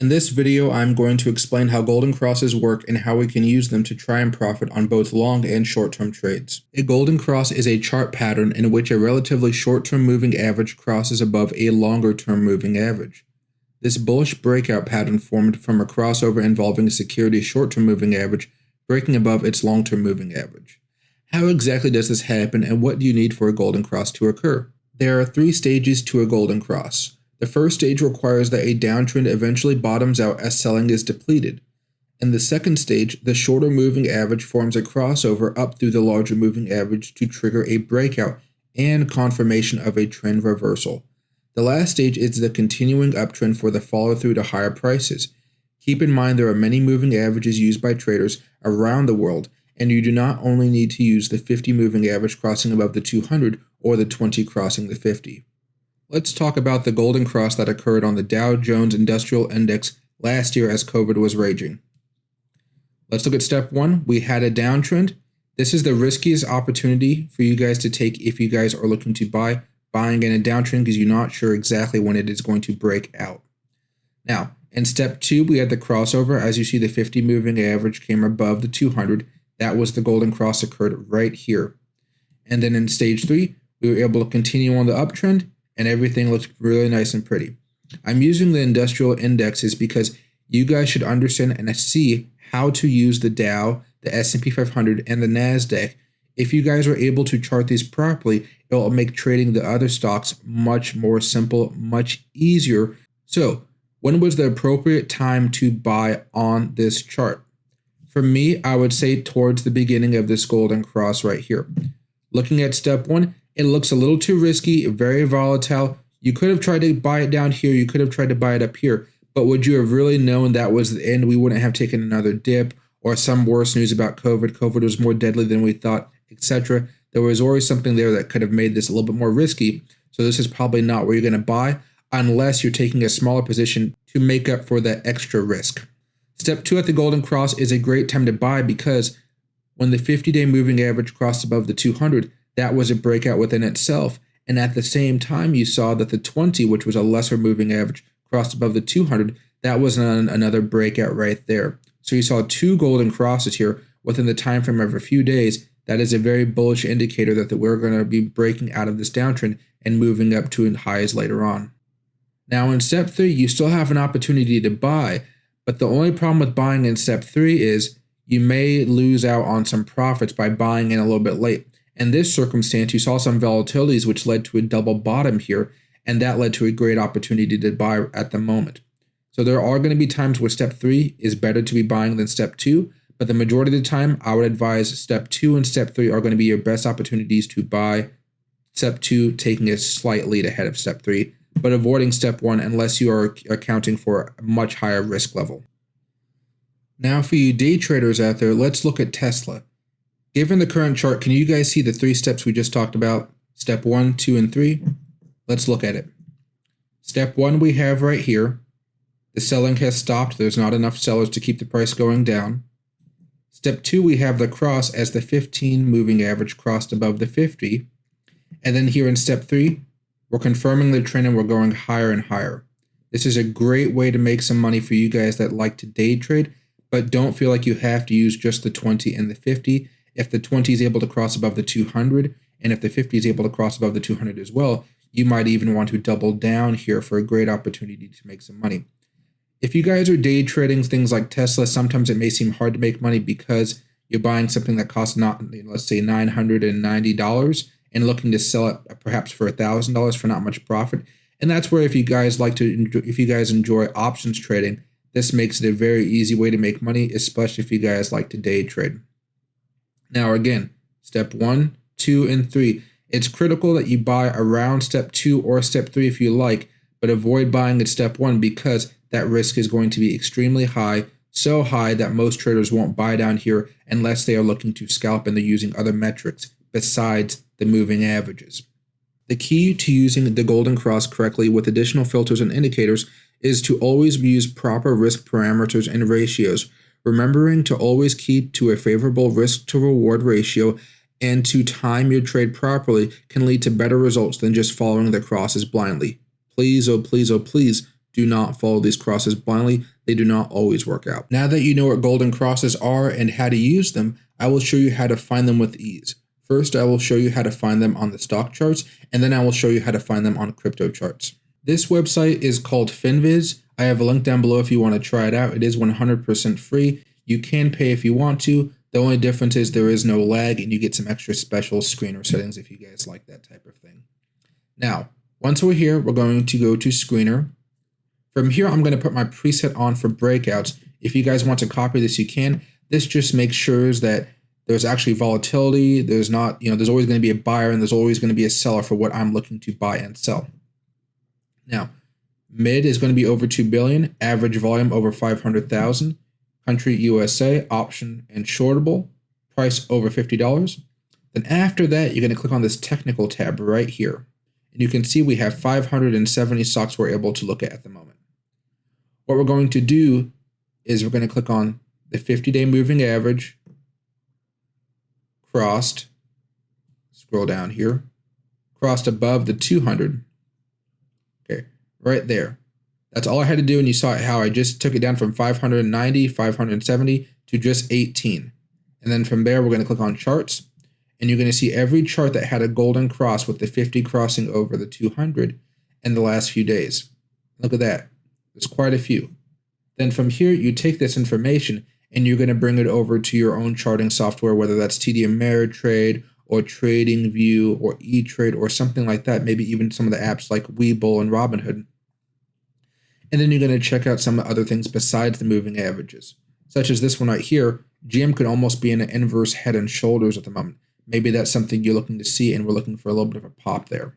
In this video, I'm going to explain how golden crosses work and how we can use them to try and profit on both long and short-term trades. A golden cross is a chart pattern in which a relatively short-term moving average crosses above a longer-term moving average. This bullish breakout pattern formed from a crossover involving a security's short-term moving average breaking above its long-term moving average. How exactly does this happen, and what do you need for a golden cross to occur? There are 3 stages to a golden cross. The first stage requires that a downtrend eventually bottoms out as selling is depleted. In the second stage, the shorter moving average forms a crossover up through the larger moving average to trigger a breakout and confirmation of a trend reversal. The last stage is the continuing uptrend for the follow-through to higher prices. Keep in mind there are many moving averages used by traders around the world, and you do not only need to use the 50 moving average crossing above the 200 or the 20 crossing the 50. Let's talk about the golden cross that occurred on the Dow Jones Industrial Index last year as COVID was raging. Let's look at step 1. We had a downtrend. This is the riskiest opportunity for you guys to take if you guys are looking to buying in a downtrend because you're not sure exactly when it is going to break out. Now, in step 2, we had the crossover. As you see, the 50 moving average came above the 200. That was the golden cross occurred right here. And then in stage 3, we were able to continue on the uptrend, and everything looks really nice and pretty. I'm using the industrial indexes because you guys should understand and see how to use the Dow, the S&P 500, and the NASDAQ. If you guys are able to chart these properly, it will make trading the other stocks much more simple, much easier. So, when was the appropriate time to buy on this chart? For me, I would say towards the beginning of this golden cross right here. Looking at step 1, it looks a little too risky, very volatile. You could have tried to buy it down here. You could have tried to buy it up here. But would you have really known that was the end? We wouldn't have taken another dip or some worse news about COVID. COVID was more deadly than we thought, etc. There was always something there that could have made this a little bit more risky. So this is probably not where you're going to buy unless you're taking a smaller position to make up for that extra risk. Step 2 at the golden cross is a great time to buy because when the 50-day moving average crossed above the 200, that was a breakout within itself. And at the same time, you saw that the 20, which was a lesser moving average, crossed above the 200. That was another breakout right there. So you saw 2 golden crosses here within the time frame of a few days. That is a very bullish indicator that we're going to be breaking out of this downtrend and moving up to highs later on. Now in step 3, you still have an opportunity to buy, but the only problem with buying in step 3 is you may lose out on some profits by buying in a little bit late. In this circumstance, you saw some volatilities which led to a double bottom here, and that led to a great opportunity to buy at the moment. So there are going to be times where step 3 is better to be buying than step 2, but the majority of the time, I would advise step 2 and step 3 are going to be your best opportunities to buy. Step 2 taking a slight lead ahead of step 3, but avoiding step 1 unless you are accounting for a much higher risk level. Now for you day traders out there, let's look at Tesla. Given the current chart, can you guys see the 3 steps we just talked about? Step 1, 2, and 3? Let's look at it. Step 1 we have right here. The selling has stopped. There's not enough sellers to keep the price going down. Step 2 we have the cross as the 15 moving average crossed above the 50. And then here in step 3, we're confirming the trend and we're going higher and higher. This is a great way to make some money for you guys that like to day trade, but don't feel like you have to use just the 20 and the 50. If the 20 is able to cross above the 200, and if the 50 is able to cross above the 200 as well, you might even want to double down here for a great opportunity to make some money. If you guys are day trading things like Tesla, sometimes it may seem hard to make money because you're buying something that costs let's say $990 and looking to sell it perhaps for $1,000 for not much profit. And that's where if you guys enjoy options trading, this makes it a very easy way to make money, especially if you guys like to day trade. Now again, step 1, 2, and 3. It's critical that you buy around step 2 or step 3 if you like, but avoid buying at step 1 because that risk is going to be extremely high, so high that most traders won't buy down here unless they are looking to scalp and they're using other metrics besides the moving averages. The key to using the golden cross correctly with additional filters and indicators is to always use proper risk parameters and ratios, remembering to always keep to a favorable risk to reward ratio and to time your trade properly can lead to better results than just following the crosses blindly. Please, oh please, oh please, Do not follow these crosses blindly. They do not always work out. Now that you know what golden crosses are and how to use them, I will show you how to find them with ease. First, I will show you how to find them on the stock charts, and then I will show you how to find them on crypto charts. This website is called Finviz. I have a link down below if you want to try it out. It is 100% free. You can pay if you want to. The only difference is there is no lag, and you get some extra special screener settings if you guys like that type of thing. Now, once we're here, we're going to go to screener. From here, I'm going to put my preset on for breakouts. If you guys want to copy this, you can. This just makes sure that there's actually volatility. There's not, there's always going to be a buyer and there's always going to be a seller for what I'm looking to buy and sell. Now, mid is going to be over 2 billion, average volume over 500,000, country USA, option and shortable, price over $50. Then after that, you're going to click on this technical tab right here. And you can see we have 570 stocks we're able to look at the moment. What we're going to do is we're going to click on the 50-day moving average, crossed, scroll down here, crossed above the 200. Okay, right there. That's all I had to do, and you saw how I just took it down from 590, 570 to just 18. And then from there, we're going to click on charts, and you're going to see every chart that had a golden cross with the 50 crossing over the 200 in the last few days. Look at that. There's quite a few. Then from here, you take this information and you're going to bring it over to your own charting software, whether that's TD Ameritrade or TradingView or E-Trade or something like that, maybe even some of the apps like Webull and Robinhood. And then you're going to check out some other things besides the moving averages, such as this one right here. GM could almost be in an inverse head and shoulders at the moment. Maybe that's something you're looking to see, and we're looking for a little bit of a pop there.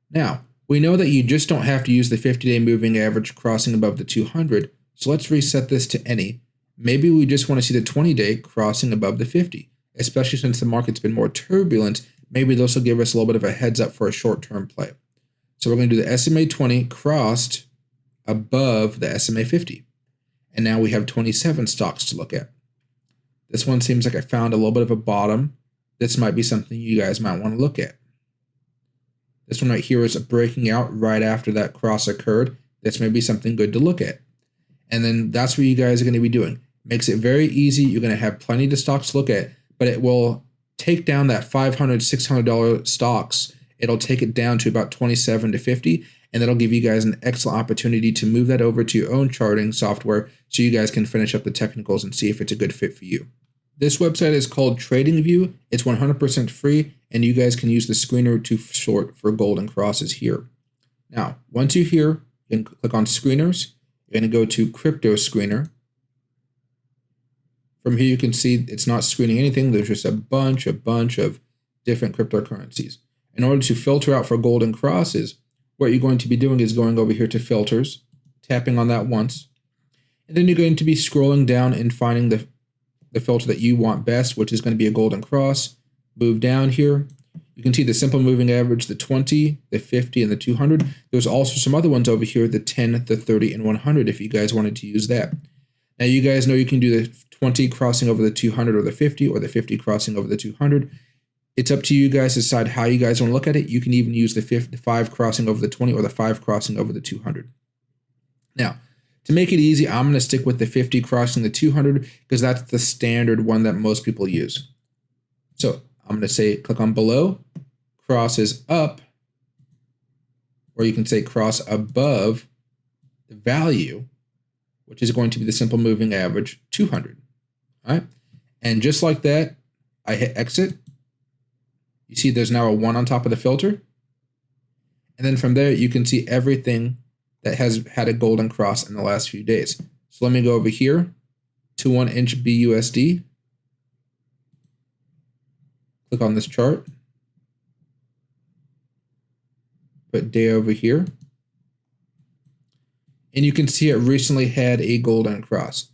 Now, we know that you just don't have to use the 50-day moving average crossing above the 200, so let's reset this to any. Maybe we just want to see the 20-day crossing above the 50, especially since the market's been more turbulent. Maybe this will give us a little bit of a heads up for a short-term play. So we're going to do the SMA 20 crossed above the SMA 50. And now we have 27 stocks to look at. This one seems like I found a little bit of a bottom. This might be something you guys might want to look at. This one right here is breaking out right after that cross occurred. This may be something good to look at. And then that's what you guys are going to be doing. Makes it very easy. You're going to have plenty of stocks to look at, but it will take down that $500, $600 stocks. It'll take it down to about 27 to 50, and that'll give you guys an excellent opportunity to move that over to your own charting software so you guys can finish up the technicals and see if it's a good fit for you. This website is called TradingView. It's 100% free, and you guys can use the screener to sort for golden crosses here. Now, once you're here, you can click on screeners. You're going to go to crypto screener. From here, you can see it's not screening anything. There's just a bunch of different cryptocurrencies. In order to filter out for golden crosses, what you're going to be doing is going over here to filters, tapping on that once, and then you're going to be scrolling down and finding the filter that you want best, which is going to be a golden cross. Move down here. You can see the simple moving average, the 20, the 50, and the 200. There's also some other ones over here, the 10, the 30, and 100, if you guys wanted to use that. Now, you guys know you can do the 20 crossing over the 200 or the 50 crossing over the 200. It's up to you guys to decide how you guys want to look at it. You can even use the 5 crossing over the 20 or the 5 crossing over the 200. Now, to make it easy, I'm going to stick with the 50 crossing the 200 because that's the standard one that most people use. So I'm going to say click on below, crosses up, or you can say cross above the value, which is going to be the simple moving average 200. All right. And just like that, I hit exit. You see there's now a 1 on top of the filter. And then from there, you can see everything that has had a golden cross in the last few days. So let me go over here to 1-inch BUSD. Click on this chart. Put day over here. And you can see it recently had a golden cross.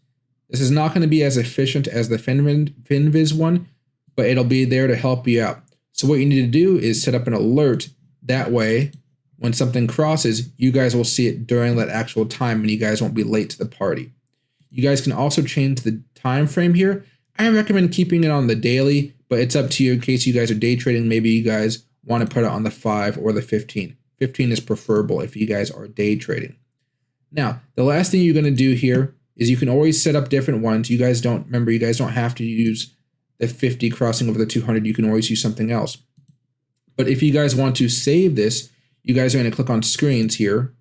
This is not going to be as efficient as the Finviz one, but it'll be there to help you out. So what you need to do is set up an alert. That way, when something crosses, you guys will see it during that actual time and you guys won't be late to the party. You guys can also change the time frame here. I recommend keeping it on the daily, but it's up to you in case you guys are day trading. Maybe you guys want to put it on the 5 or the 15. 15 is preferable if you guys are day trading. Now, the last thing you're going to do here is you can always set up different ones. You guys don't have to use the 50 crossing over the 200. You can always use something else. But if you guys want to save this, you guys are going to click on screens here,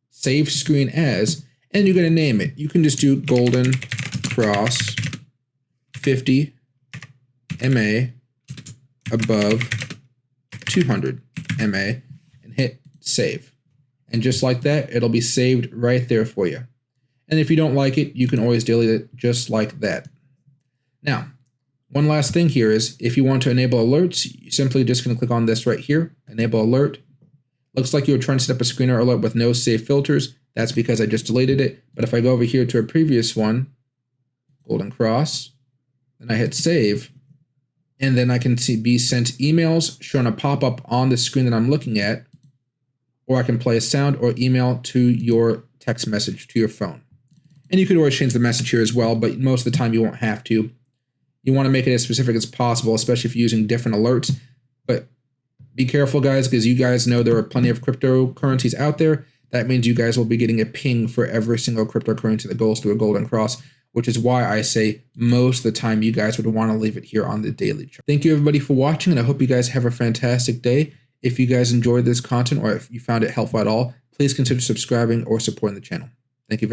save screen as, and you're going to name it. You can just do golden cross 50 MA above 200 MA and hit save. And just like that, it'll be saved right there for you. And if you don't like it, you can always delete it just like that. Now, one last thing here is if you want to enable alerts, you simply just going to click on this right here, enable alert. Looks like you were trying to set up a screener alert with no save filters. That's because I just deleted it. But if I go over here to a previous one, golden cross, then I hit save, and then I can be sent emails showing a pop-up on the screen that I'm looking at, or I can play a sound or email to your text message to your phone. And you could always change the message here as well, but most of the time you won't have to. You want to make it as specific as possible, especially if you're using different alerts. But be careful, guys, because you guys know there are plenty of cryptocurrencies out there. That means you guys will be getting a ping for every single cryptocurrency that goes through a golden cross, which is why I say most of the time you guys would want to leave it here on the daily chart. Thank you, everybody, for watching, and I hope you guys have a fantastic day. If you guys enjoyed this content or if you found it helpful at all, please consider subscribing or supporting the channel. Thank you very much.